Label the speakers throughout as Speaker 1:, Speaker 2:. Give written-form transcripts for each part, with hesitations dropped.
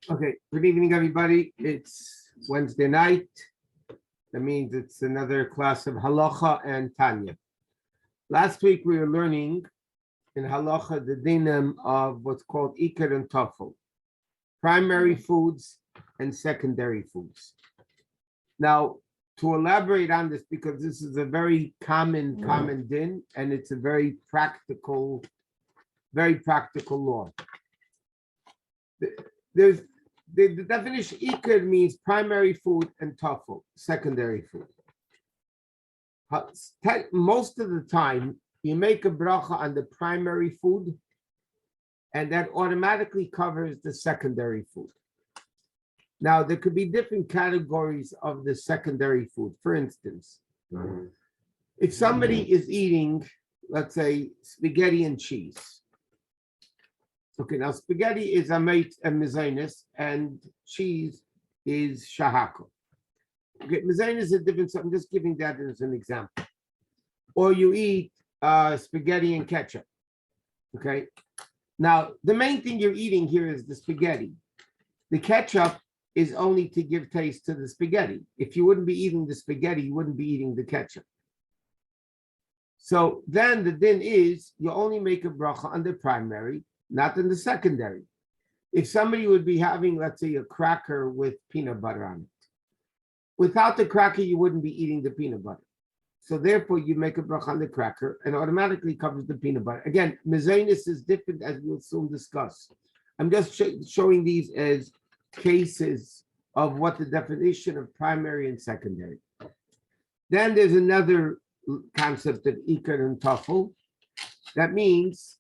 Speaker 1: Okay, good evening, everybody. It's Wednesday night. That means it's another class of halacha and Tanya. Last week we were learning in halacha the dinim of what's called ikar and tafel, primary foods and secondary foods. Now, to elaborate on this, because this is a very common din, and it's a very practical law. There's the definition ikar means primary food and tafel, secondary food. Most of the time, you make a bracha on the primary food, and that automatically covers the secondary food. Now, there could be different categories of the secondary food. For instance, if somebody is eating, let's say, spaghetti and cheese. Okay, now spaghetti is ameit and mezainis, and cheese is shahako. Okay, mezainis is a different, so I'm just giving that as an example. Or you eat spaghetti and ketchup. Okay, now the main thing you're eating here is the spaghetti. The ketchup is only to give taste to the spaghetti. If you wouldn't be eating the spaghetti, you wouldn't be eating the ketchup. So then the din is you only make a bracha on the primary, not in the secondary. If somebody would be having, let's say, a cracker with peanut butter on it, without the cracker, you wouldn't be eating the peanut butter. So therefore, you make a bracha on the cracker and automatically covers the peanut butter. Again, mezainis is different, as we'll soon discuss. I'm just showing these as cases of what the definition of primary and secondary. Then there's another concept of ikar and tafel. That means,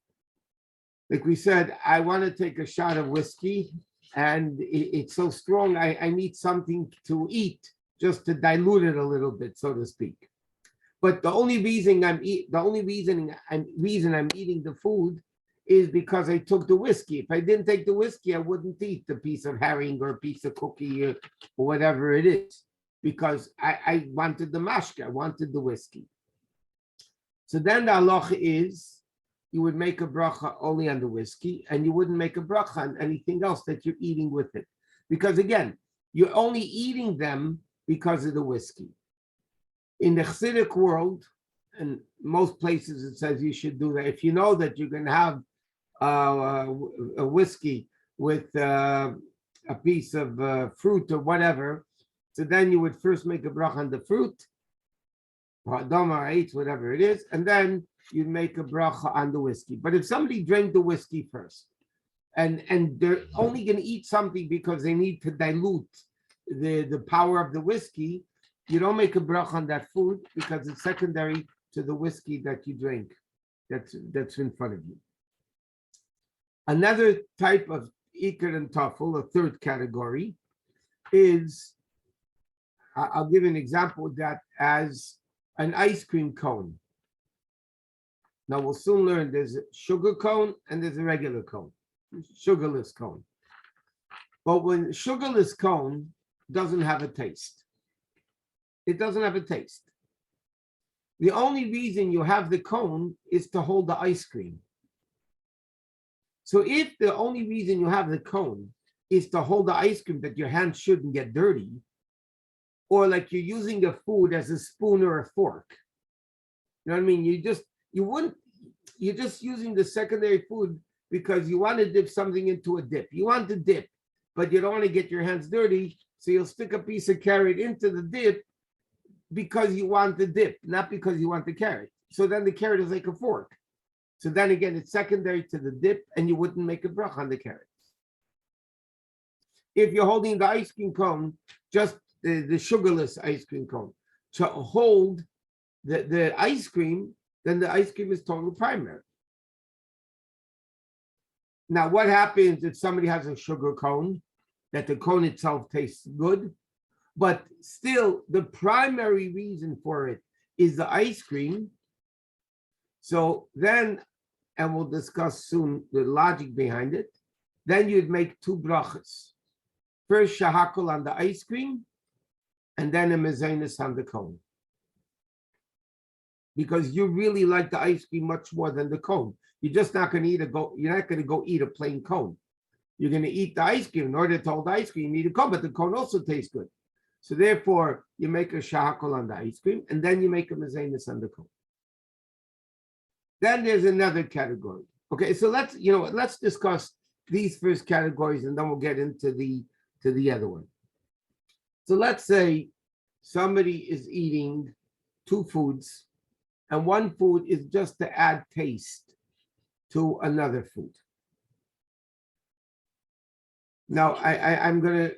Speaker 1: like we said, I want to take a shot of whiskey, and it's so strong, I need something to eat just to dilute it a little bit, so to speak. But the only reason I'm eating the food is because I took the whiskey. If I didn't take the whiskey, I wouldn't eat the piece of herring or a piece of cookie or whatever it is, because I wanted the mashka, I wanted the whiskey. So then the halacha is, you would make a bracha only on the whiskey, and you wouldn't make a bracha on anything else that you're eating with it. Because again, you're only eating them because of the whiskey. In the Chassidic world, and most places it says you should do that. If you know that you're going to have a whiskey with a piece of fruit or whatever, so then you would first make a bracha on the fruit, or whatever it is, and then you make a bracha on the whiskey. But if somebody drank the whiskey first, and they're only going to eat something because they need to dilute the power of the whiskey, you don't make a bracha on that food because it's secondary to the whiskey that you drink. That's in front of you. Another type of ikar and tafel, a third category, is, I'll give an example of that as an ice cream cone. Now we'll soon learn there's a sugar cone and there's a regular cone, sugarless cone. But when sugarless cone doesn't have a taste, it doesn't have a taste. The only reason you have the cone is to hold the ice cream. So if the only reason you have the cone is to hold the ice cream that your hands shouldn't get dirty, or like you're using the food as a spoon or a fork, you know what I mean? You're just using the secondary food because you want to dip something into a dip. You want to dip, but you don't want to get your hands dirty, so you'll stick a piece of carrot into the dip because you want the dip, not because you want the carrot. So then the carrot is like a fork. So then again, it's secondary to the dip, and you wouldn't make a bracha on the carrot. If you're holding the ice cream cone, just the sugarless ice cream cone, to hold the ice cream, then the ice cream is total primary. Now, what happens if somebody has a sugar cone, that the cone itself tastes good, but still the primary reason for it is the ice cream? So then, and we'll discuss soon the logic behind it, then you'd make two brachas. First shahakol on the ice cream, and then a mezainis on the cone. Because you really like the ice cream much more than the cone. You're just not going to you're not going to go eat a plain cone. You're going to eat the ice cream. In order to hold the ice cream, you need a cone, but the cone also tastes good. So therefore, you make a shahakol on the ice cream, and then you make a mezanis on the cone. Then there's another category. Okay, so let's discuss these first categories, and then we'll get into the other one. So let's say somebody is eating two foods, and one food is just to add taste to another food. Now, I'm going to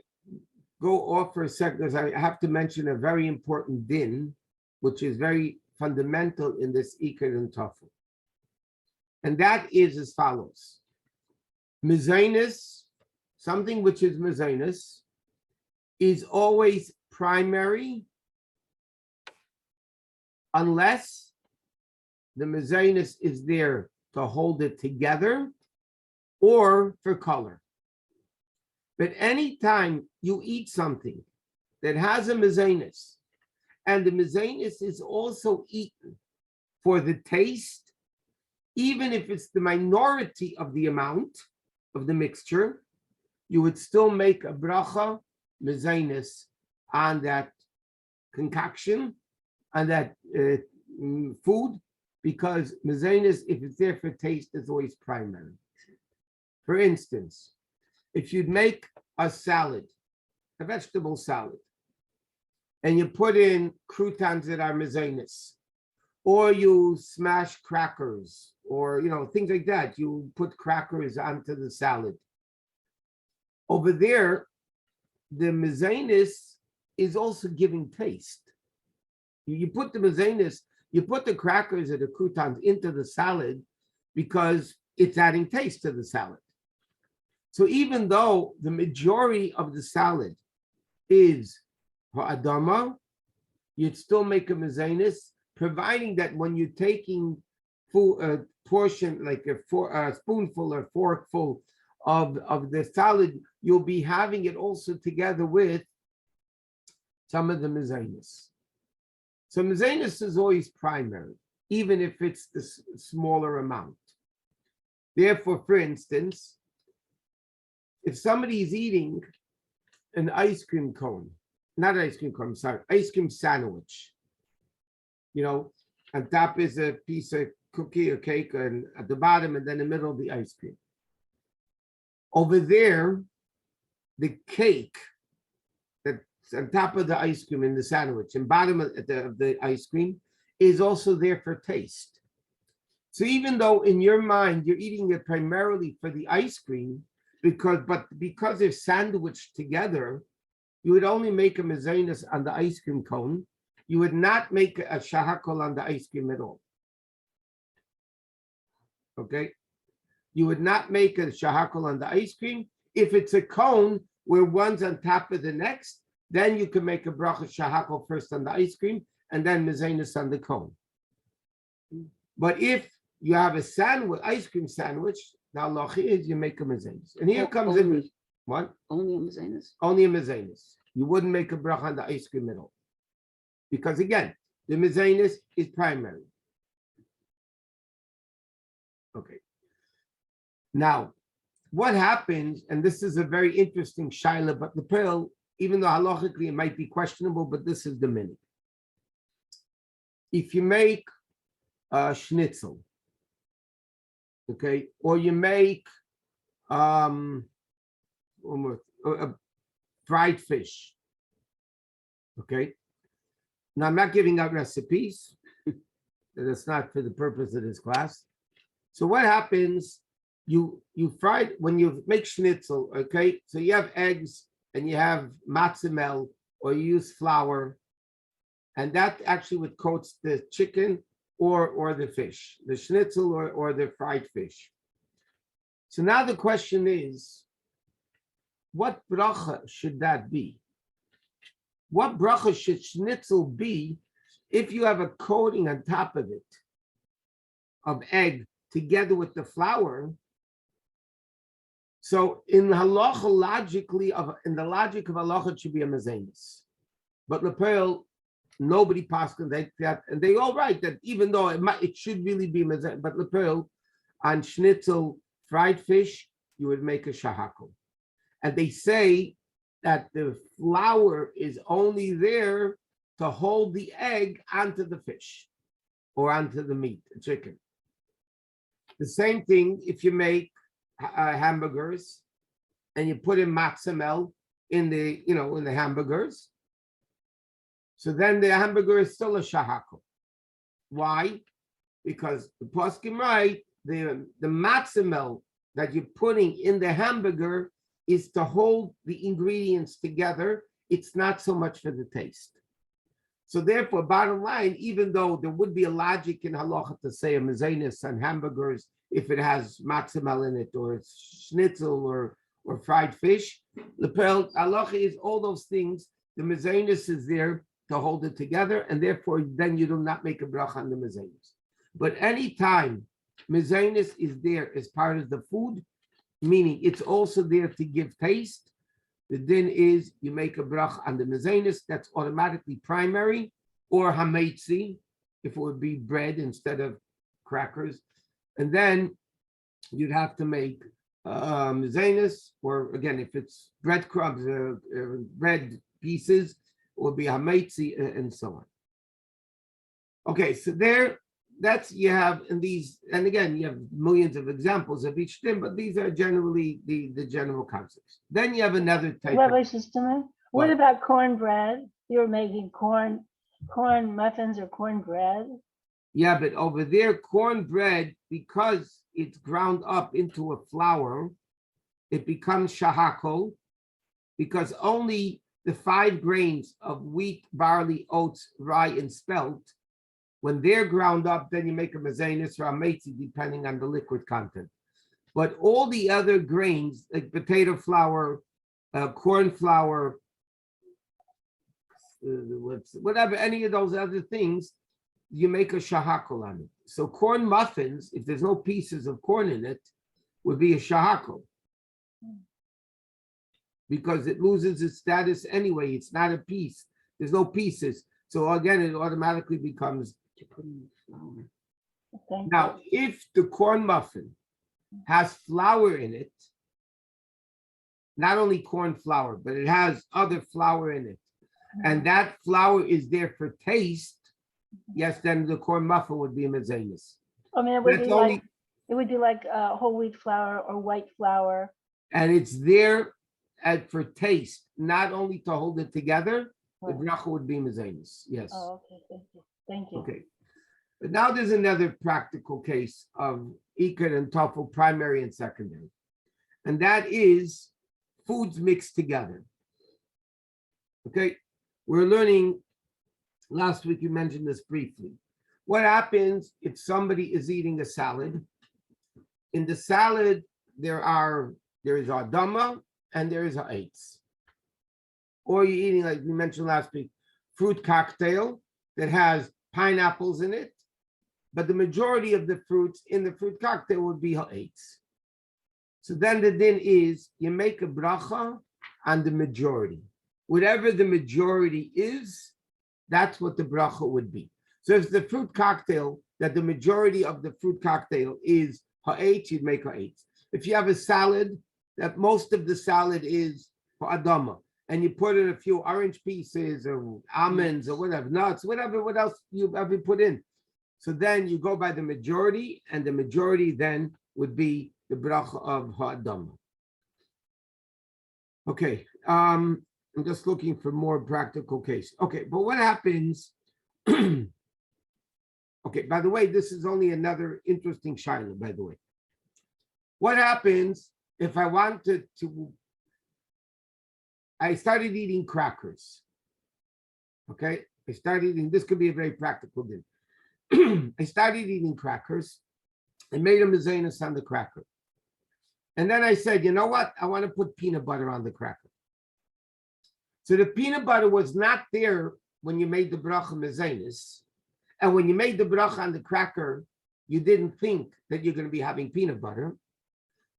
Speaker 1: go off for a second because I have to mention a very important din, which is very fundamental in this Iker and Tafel. And that is as follows. Mezanis, something which is mezanis, is always primary unless the mezanis is there to hold it together or for color. But anytime you eat something that has a mezanis, and the mezanis is also eaten for the taste, even if it's the minority of the amount of the mixture, you would still make a bracha mezanis on that concoction, on that food, because mezanis, if it's there for taste, is always primary. For instance, if you'd make a salad, a vegetable salad, and you put in croutons that are mezanis, or you smash crackers, or things like that, you put crackers onto the salad. Over there, the mezanis is also giving taste. You put the mezanis, you put the crackers or the croutons into the salad because it's adding taste to the salad. So even though the majority of the salad is ha'adama, you'd still make a mezanis, providing that when you're taking a portion, like a spoonful or forkful of the salad, you'll be having it also together with some of the mezanis. So mezanis is always primary, even if it's the smaller amount. Therefore, for instance, if somebody is eating an ice cream cone, not ice cream cone, sorry, ice cream sandwich, on top is a piece of cookie or cake, and at the bottom, and then the middle of the ice cream. Over there, the cake that's on top of the ice cream in the sandwich and bottom of the ice cream is also there for taste. So even though in your mind you're eating it primarily for the ice cream, because they're sandwiched together, you would only make a mezanis on the ice cream cone. You would not make a shahakol on the ice cream at all. Okay? You would not make a shahakol on the ice cream. If it's a cone where one's on top of the next, then you can make a bracha shahakol first on the ice cream and then mezanis on the cone. But if you have a sandwich, ice cream sandwich, the halacha is you make a mezanis. And here comes in what?
Speaker 2: Only a mezanis?
Speaker 1: Only a mezanis. You wouldn't make a bracha on the ice cream at all. Because again, the mezanis is primary. Okay. Now, what happens, and this is a very interesting shaila, but the pill, even though halachically it might be questionable, but this is the minute. If you make a schnitzel, okay, or you make a fried fish, okay. Now I'm not giving out recipes. That's not for the purpose of this class. So what happens? You fry when you make schnitzel, okay? So you have eggs and you have matzah mel, or you use flour, and that actually would coats the chicken or the fish, the schnitzel or the fried fish. So now the question is, what bracha should that be? What bracha should schnitzel be if you have a coating on top of it of egg together with the flour? So in halacha, in the logic of halacha, it should be a mezanis. But lepel, nobody passes that, and they all write that even though it should really be mezanis, but lepel on schnitzel, fried fish, you would make a shahakol. And they say that the flour is only there to hold the egg onto the fish or onto the meat, the chicken. The same thing if you make hamburgers and you put in matzah in the hamburgers. So then the hamburger is still a shahakol. Why? Because the poskim write the matzah that you're putting in the hamburger is to hold the ingredients together. It's not so much for the taste. So therefore, bottom line, even though there would be a logic in halacha to say a mezenis on hamburgers if it has matzah in it, or schnitzel or fried fish, the halacha is all those things. The mezenis is there to hold it together, and therefore then you do not make a bracha on the mezenis. But anytime mezenis is there as part of the food, meaning it's also there to give taste, the din is you make a bracha on the mezenis, that's automatically primary, or hametzi, if it would be bread instead of crackers. And then you'd have to make mezenis, or again, if it's breadcrumbs, bread pieces, it would be hametzi, and so on. Okay, so that's you have in these, and again, you have millions of examples of each thing, but these are generally the general concepts. Then you have another type.
Speaker 2: Rabbi Shusterman, what about cornbread? You're making corn muffins or cornbread.
Speaker 1: Yeah, but over there, cornbread, because it's ground up into a flour, it becomes shahakol, because only the 5 grains of wheat, barley, oats, rye, and spelt, when they're ground up, then you make a mezenis or a meitzi, depending on the liquid content. But all the other grains, like potato flour, corn flour, whatever, any of those other things, you make a shahakol on it. So corn muffins, if there's no pieces of corn in it, would be a shahakol, because it loses its status anyway. It's not a piece. There's no pieces. So again, it automatically becomes to put in the flour. Now, if the corn muffin has flour in it, not only corn flour, but it has other flour in it, and that flour is there for taste, yes, then the corn muffin would be a mezenis.
Speaker 2: I mean, it would be like whole wheat flour or white flour.
Speaker 1: And it's there for taste, not only to hold it together. Right. The bracha would be mezenis. Yes.
Speaker 2: Oh, okay. Thank you.
Speaker 1: Okay. But now there's another practical case of ikar and tafel, primary and secondary. And that is foods mixed together. Okay. We're learning, last week you mentioned this briefly. What happens if somebody is eating a salad? In the salad, there is adama and there is ha'etz. Or you're eating, like we mentioned last week, fruit cocktail that has pineapples in it, but the majority of the fruits in the fruit cocktail would be ha'etz. So then the din is you make a bracha on the majority. Whatever the majority is, that's what the bracha would be. So if the fruit cocktail, that the majority of the fruit cocktail is ha'etz, you'd make ha'etz. If you have a salad, that most of the salad is adama, and you put in a few orange pieces or almonds or whatever, nuts, whatever, what else you ever put in. So then you go by the majority, and the majority then would be the bracha of ha'adama. Okay, I'm just looking for more practical case. Okay, but what happens? Okay, by the way, this is only another interesting shaila, by the way. What happens if I wanted to, I started eating crackers. Okay, I started eating, this could be a very practical thing. I started eating crackers and made a mezenis on the cracker. And then I said, you know what? I want to put peanut butter on the cracker. So the peanut butter was not there when you made the bracha mezenis. And when you made the bracha on the cracker, you didn't think that you're going to be having peanut butter.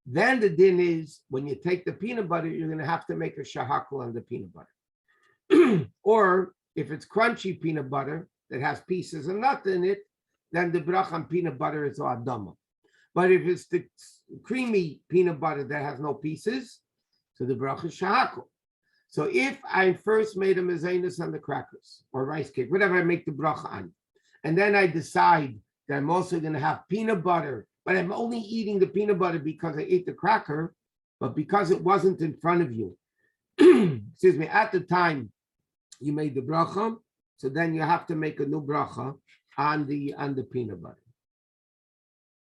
Speaker 1: Then the din is when you take the peanut butter, you're going to have to make a shahakal on the peanut butter. Or if it's crunchy peanut butter that has pieces of nut in it, then the bracha on peanut butter is adama. But if it's the creamy peanut butter that has no pieces, so the bracha is shahakol. So if I first made a mezainis on the crackers or rice cake, whatever I make the bracha on, and then I decide that I'm also going to have peanut butter, but I'm only eating the peanut butter because I ate the cracker, but because it wasn't in front of you, excuse me, at the time you made the bracha, so then you have to make a new bracha on the peanut butter.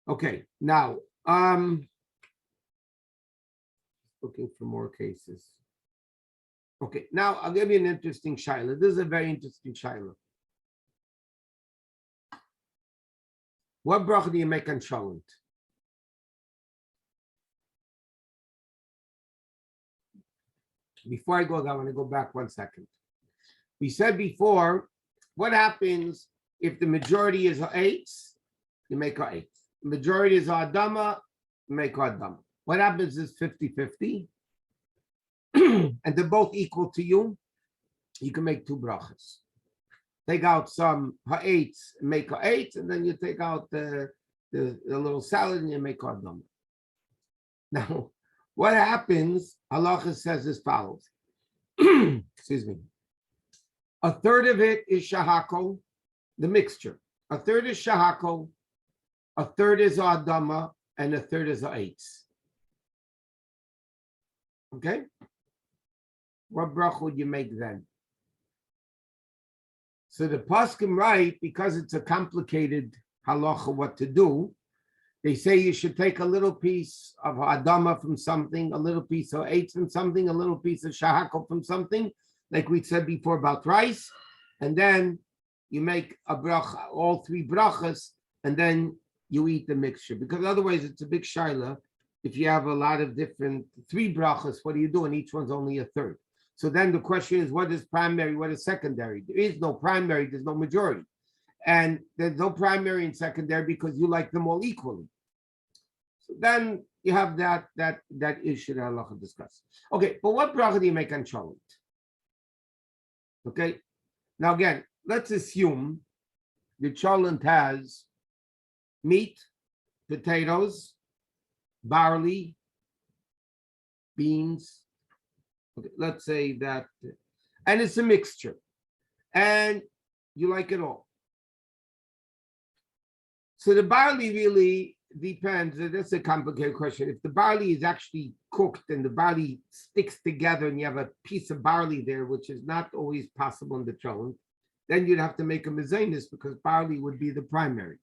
Speaker 1: Okay, now looking for more cases. Okay, now I'll give you an interesting shaila. This is a very interesting shaila. What bracha do you make on cholent? Before I go there, I want to go back 1 second. We said before, what happens if the majority is eights? You make a eight. Majority is adama, you make adama. What happens is 50-50, and they're both equal to you. You can make two brachas. Take out some ha'etz, make ha'etz, and then you take out the little salad and you make adama. Now, what happens? Halacha says as follows. Excuse me. A third of it is shahakol, the mixture. A third is shahakol, a third is adama, and a third is ha'etz. Okay? What bracha would you make then? So the poskim write, because it's a complicated halacha what to do, they say you should take a little piece of adama from something, a little piece of eitz from something, a little piece of shahakol from something, like we said before about rice, and then you make a bracha, all three brachas, and then you eat the mixture. Because otherwise it's a big shaila. If you have a lot of different three brachas, what do you do? And each one's only a third. So then the question is, what is primary, what is secondary? There is no primary, there's no majority. And there's no primary and secondary because you like them all equally. So then you have that issue that Allah discussed. Okay, but what bracha do you make on cholent? Okay, now again, let's assume the cholent has meat, potatoes, barley, beans. Okay, let's say that, and it's a mixture, and you like it all. So the barley really depends. That's a complicated question. If the barley is actually cooked and the barley sticks together and you have a piece of barley there, which is not always possible in the cholent, then you'd have to make a mezainis because barley would be the primary.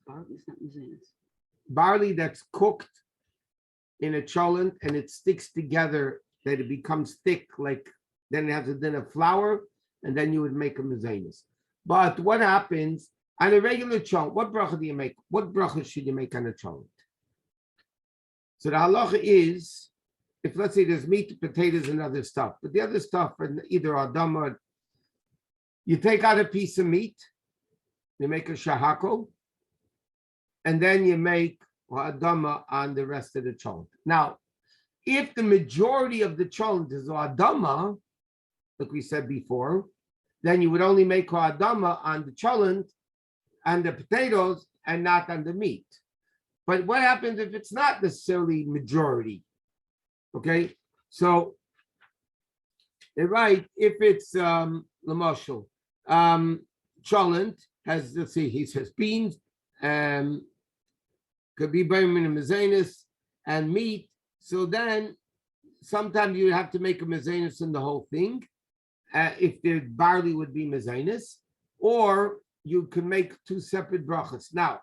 Speaker 2: Barley's not mezainis.
Speaker 1: Barley that's cooked in a cholent and it sticks together, that it becomes thick, like then it has a din of flour, and then you would make a mezainis. But what happens on a regular cholent? What bracha do you make? What bracha should you make on a cholent? So the halacha is, if let's say there's meat, potatoes, and other stuff, but the other stuff are either adama, or you take out a piece of meat, you make a shahako, and then you make adama on the rest of the cholent. Now, if the majority of the cholent is adama, like we said before, then you would only make adama on the cholent and the potatoes and not on the meat. But what happens if it's not necessarily majority? Okay, so they're right. If it's lamashal, cholent has, let's see, he says beans, could be bayim and mezainis and meat. So then sometimes you have to make a mezainis in the whole thing. If the barley would be mezainis, or you can make two separate brachas. Now,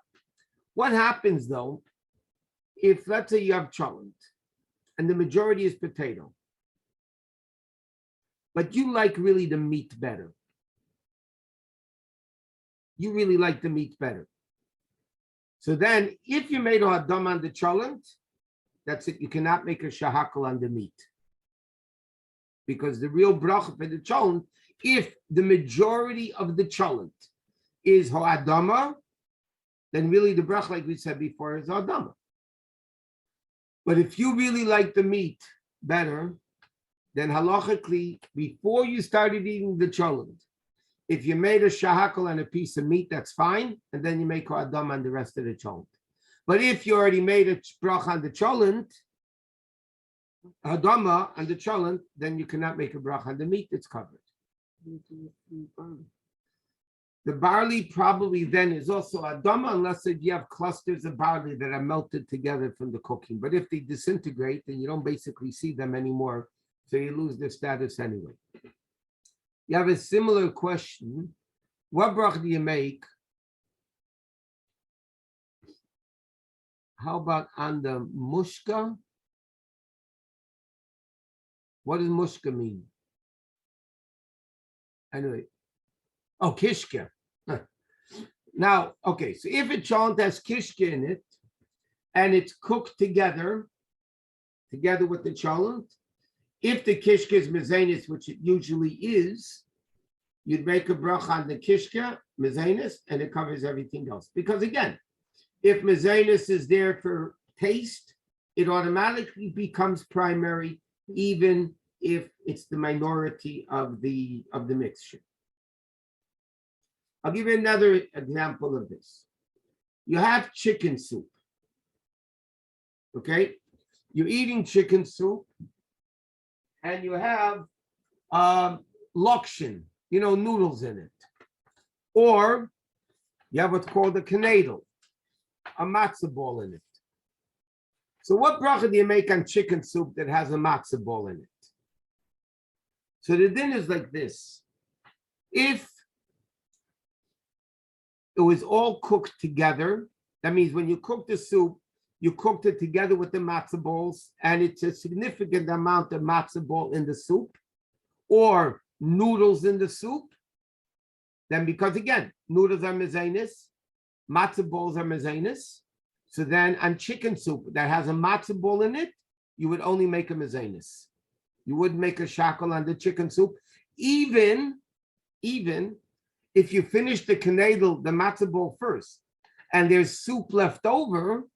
Speaker 1: what happens though, if let's say you have cholent and the majority is potato, but you like really the meat better. You really like the meat better. So then if you made a hadam on the cholent, that's it. You cannot make a shahakal on the meat. Because the real bracha for the cholent, if the majority of the cholent is ha'adama, then really the bracha, like we said before, is ha'adama. But if you really like the meat better, then halachically, before you started eating the cholent, if you made a shahakal and a piece of meat, that's fine, and then you make ha'adama on the rest of the cholent. But if you already made a bracha on the cholent, Hadama and the cholent, then you cannot make a bracha on the meat. It's covered. The barley probably then is also Hadama, unless if you have clusters of barley that are melted together from the cooking. But if they disintegrate, then you don't basically see them anymore, so you lose their status anyway. You have a similar question. What bracha do you make? How about on the mushka? What does mushka mean? Anyway, kishka. Now, okay, so if a cholent has kishka in it and it's cooked together with the cholent, if the kishka is mezanis, which it usually is, you'd make a bracha on the kishka, mezanis, and it covers everything else. Because again, if mezanis is there for taste, it automatically becomes primary, even if it's the minority of the mixture. I'll give you another example of this. You have chicken soup. Okay? You're eating chicken soup and you have lokshin, noodles in it. Or you have what's called a knedel, a matzah ball in it. So what bracha do you make on chicken soup that has a matzah ball in it? So the din is like this. If it was all cooked together, that means when you cook the soup, you cooked it together with the matzah balls, and it's a significant amount of matzah ball in the soup, or noodles in the soup, then because again, noodles are mezanis, matzah balls are mezanis, so then on chicken soup that has a matzah ball in it, you would only make a mezanis. You wouldn't make a shackle on the chicken soup, even if you finish the knedel, the matzah ball first, and there's soup left over,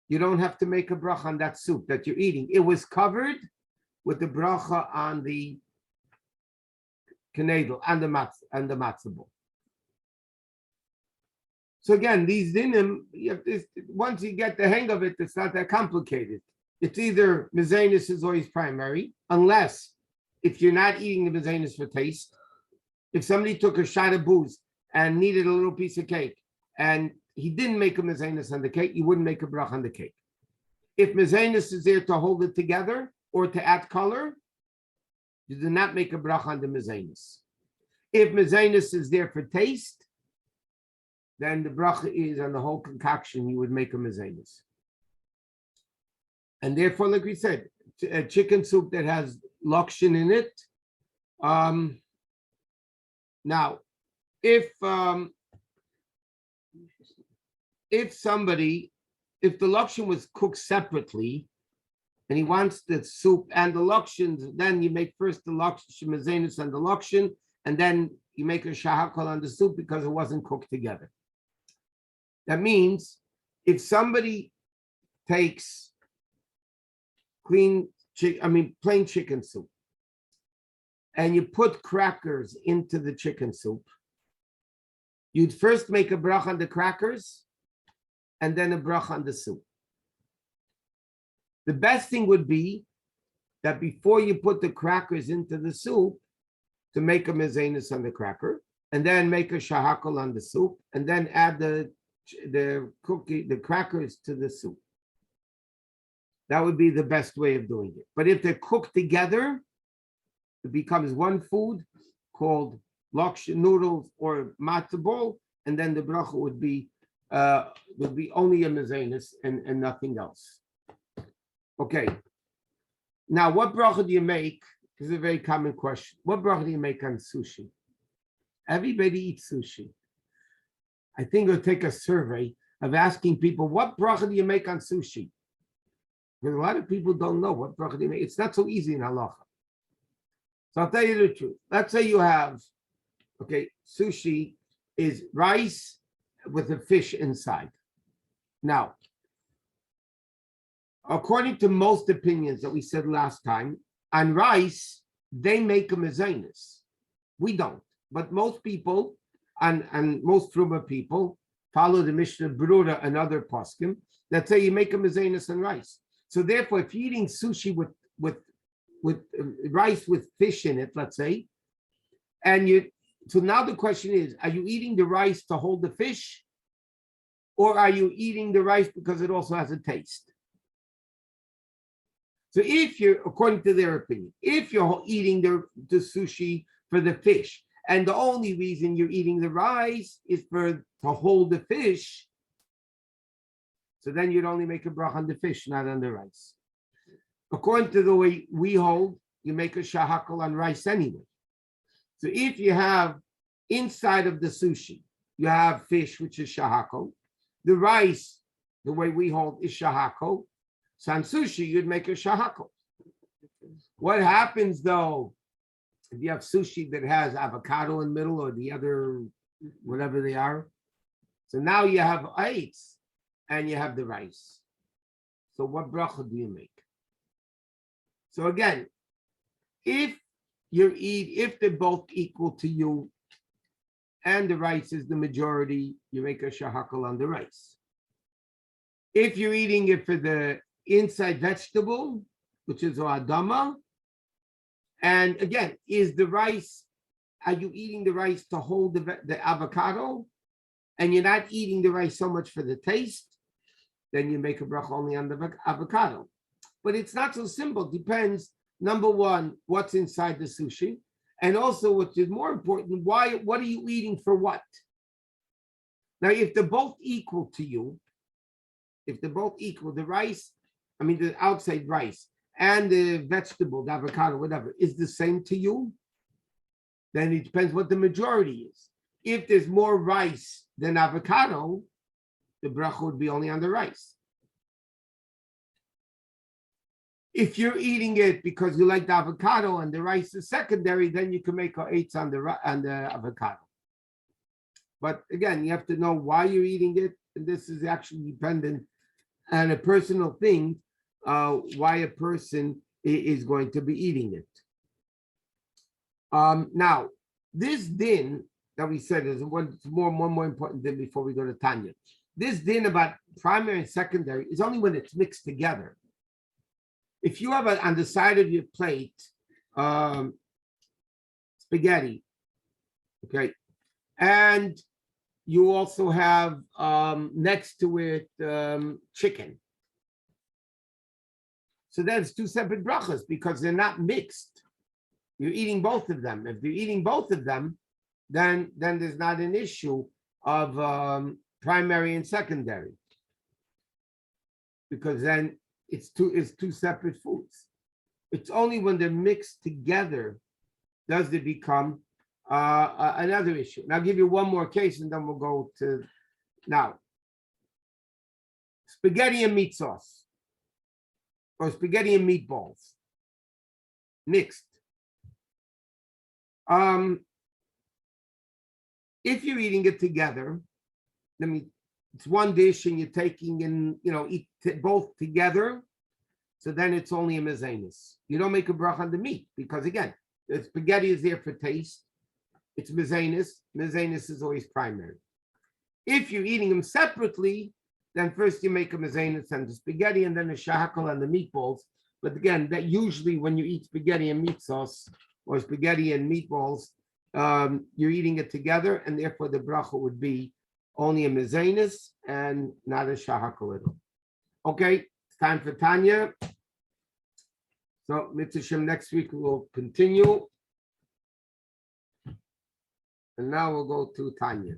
Speaker 1: you don't have to make a bracha on that soup that you're eating. It was covered with the bracha on the knedel and the matzah ball. So again, these dinim, once you get the hang of it, it's not that complicated. It's either mezanis is always primary, unless if you're not eating the mezanis for taste. If somebody took a shot of booze and needed a little piece of cake, and he didn't make a mezanis on the cake, you wouldn't make a bracha on the cake. If mezanis is there to hold it together or to add color, you do not make a bracha on the mezanis. If mezanis is there for taste, then the bracha is on the whole concoction, you would make a mezanis. And therefore, like we said, a chicken soup that has lokshin in it. Now, if the lokshin was cooked separately, and he wants the soup and the lokshin, then you make first the lokshin mezanis and the lokshin, and then you make a shahakol on the soup because it wasn't cooked together. That means if somebody takes plain chicken soup, and you put crackers into the chicken soup, you'd first make a bracha on the crackers, and then a bracha on the soup. The best thing would be that before you put the crackers into the soup, to make a mezanis on the cracker, and then make a shahakol on the soup, and then add the crackers to the soup. That would be the best way of doing it. But if they're cooked together, it becomes one food called lokshin noodles or matzah ball, and then the bracha would be only a mezanis and nothing else. Okay. Now, what bracha do you make? This is a very common question. What bracha do you make on sushi? Everybody eats sushi. I think we'll take a survey of asking people, what bracha do you make on sushi? Because a lot of people don't know what bracha do you make. It's not so easy in halacha. So I'll tell you the truth. Let's say you have, sushi is rice with a fish inside. Now, according to most opinions that we said last time, on rice, they make a mezanis. We don't. But most people, and most Fruma people, follow the Mishnah Berurah and other poskim that say you make a mezanos and rice. So therefore, if you're eating sushi with rice with fish in it, let's say, so now the question is, are you eating the rice to hold the fish, or are you eating the rice because it also has a taste? So if you're, according to their opinion, if you're eating the sushi for the fish, and the only reason you're eating the rice is to hold the fish, so then you'd only make a bracha on the fish, not on the rice. According to the way we hold, you make a shahakal on rice anyway. So if you have inside of the sushi, you have fish, which is shahakal. The rice, the way we hold, is shahakal. So on sushi, you'd make a shahakal. What happens though, if you have sushi that has avocado in the middle or the other, whatever they are? So now you have eitz and you have the rice. So what bracha do you make? So again, if they're both equal to you and the rice is the majority, you make a shahakal on the rice. If you're eating it for the inside vegetable, which is adama, and again, are you eating the rice to hold the avocado, and you're not eating the rice so much for the taste, then you make a bracha only on the avocado. But it's not so simple. Depends, number one, what's inside the sushi, and also what is more important, what are you eating for what? Now, if they're both equal to you, the rice, the outside rice and the vegetable, the avocado, whatever, is the same to you, then it depends what the majority is. If there's more rice than avocado, the bracha would be only on the rice. If you're eating it because you like the avocado and the rice is secondary, then you can make a eitz on the avocado. But again, you have to know why you're eating it, and this is actually dependent on a personal thing, why a person is going to be eating it. Now, this din that we said is one more important din before we go to Tanya. This din about primary and secondary is only when it's mixed together. If you have on the side of your plate spaghetti, okay, and you also have next to it chicken, so that's two separate brachas because they're not mixed. You're eating both of them. If you're eating both of them, then there's not an issue of primary and secondary, because then it's two separate foods. It's only when they're mixed together does it become another issue. And I'll give you one more case, and then we'll go to now. Spaghetti and meat sauce, or spaghetti and meatballs, mixed. If you're eating it together, it's one dish and you're taking and eat both together, so then it's only a mezanos. You don't make a bracha on the meat because again, the spaghetti is there for taste. It's mezanos. Mezanos is always primary. If you're eating them separately, then first you make a mezanos and the spaghetti, and then a shahakal and the meatballs. But again, that usually when you eat spaghetti and meat sauce or spaghetti and meatballs, you're eating it together, and therefore the bracha would be only a mezanos and not a shahakal. Okay, it's time for Tanya. So Mitzvah Shem, next week we will continue. And now we'll go to Tanya.